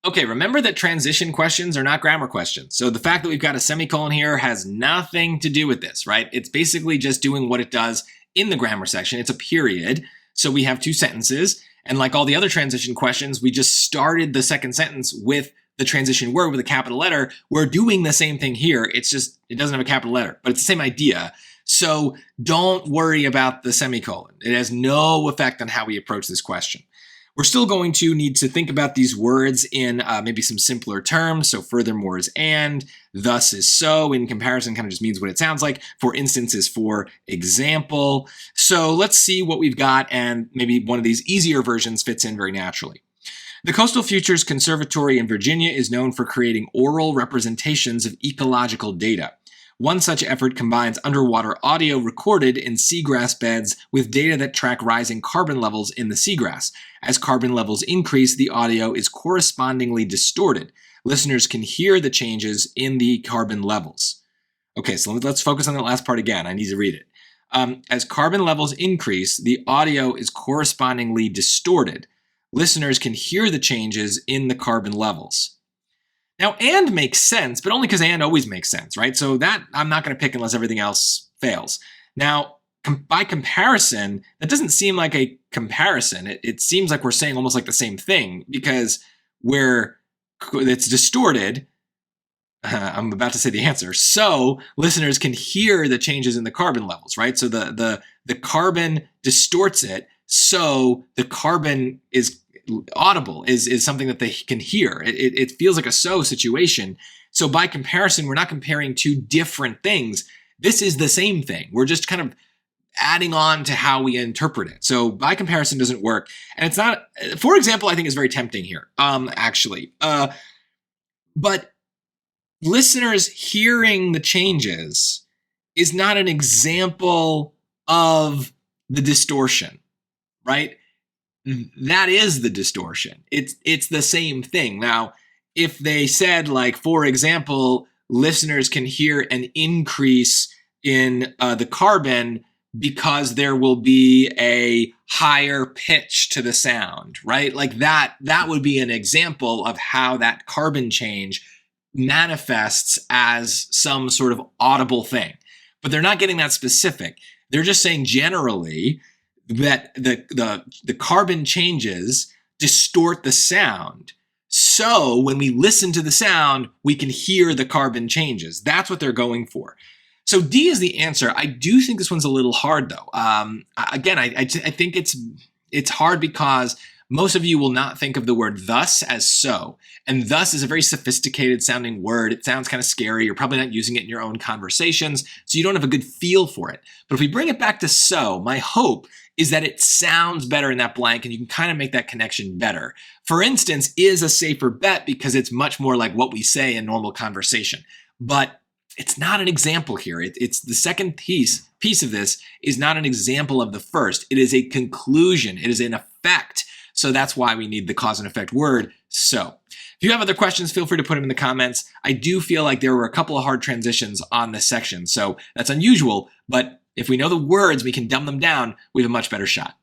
Okay, remember that transition questions are not grammar questions. So the fact that we've got a semicolon here has nothing to do with this, right? It's basically just doing what it does in the grammar section. It's a period. So we have two sentences. And like all the other transition questions, we just started the second sentence with the transition word with a capital letter. We're doing the same thing here. It's just, it doesn't have a capital letter, but it's the same idea. So don't worry about the semicolon. It has no effect on how we approach this question. We're still going to need to think about these words in maybe some simpler terms. So furthermore is and, thus is so. In comparison kind of just means what it sounds like. For instance is for example. So let's see what we've got, and maybe one of these easier versions fits in very naturally. The Coastal Futures Conservatory in Virginia is known for creating oral representations of ecological data. One such effort combines underwater audio recorded in seagrass beds with data that track rising carbon levels in the seagrass. As carbon levels increase, the audio is correspondingly distorted. Listeners can hear the changes in the carbon levels. Okay, so let's focus on the last part again. I need to read it. As carbon levels increase, the audio is correspondingly distorted. Listeners can hear the changes in the carbon levels. Now, and makes sense, but only because and always makes sense, right? So that I'm not going to pick unless everything else fails. Now, by comparison, that doesn't seem like a comparison. It seems like we're saying almost like the same thing because it's distorted. I'm about to say the answer. So listeners can hear the changes in the carbon levels, right? So the carbon distorts it. So the carbon is audible, is something that they can hear. It feels like a so situation. So by comparison, we're not comparing two different things. This is the same thing. We're just kind of adding on to how we interpret it. So by comparison doesn't work. And it's not, for example, I think is very tempting here, actually. But listeners hearing the changes is not an example of the distortion, right? That is the distortion. It's the same thing. Now, if they said, like, for example, listeners can hear an increase in the carbon because there will be a higher pitch to the sound, right? Like that would be an example of how that carbon change manifests as some sort of audible thing. But they're not getting that specific. They're just saying generally that the carbon changes distort the sound. So when we listen to the sound, we can hear the carbon changes. That's what they're going for. So D is the answer. I do think this one's a little hard though. Again, I think it's hard because most of you will not think of the word thus as so. And thus is a very sophisticated sounding word. It sounds kind of scary. You're probably not using it in your own conversations, so you don't have a good feel for it. But if we bring it back to so, my hope is that it sounds better in that blank and you can kind of make that connection better. For instance, is a safer bet because it's much more like what we say in normal conversation. But it's not an example here. It's the second piece of this is not an example of the first. It is a conclusion. It is an effect. So that's why we need the cause and effect word, so. If you have other questions, feel free to put them in the comments. I do feel like there were a couple of hard transitions on this section, so that's unusual, but if we know the words, we can dumb them down, we have a much better shot.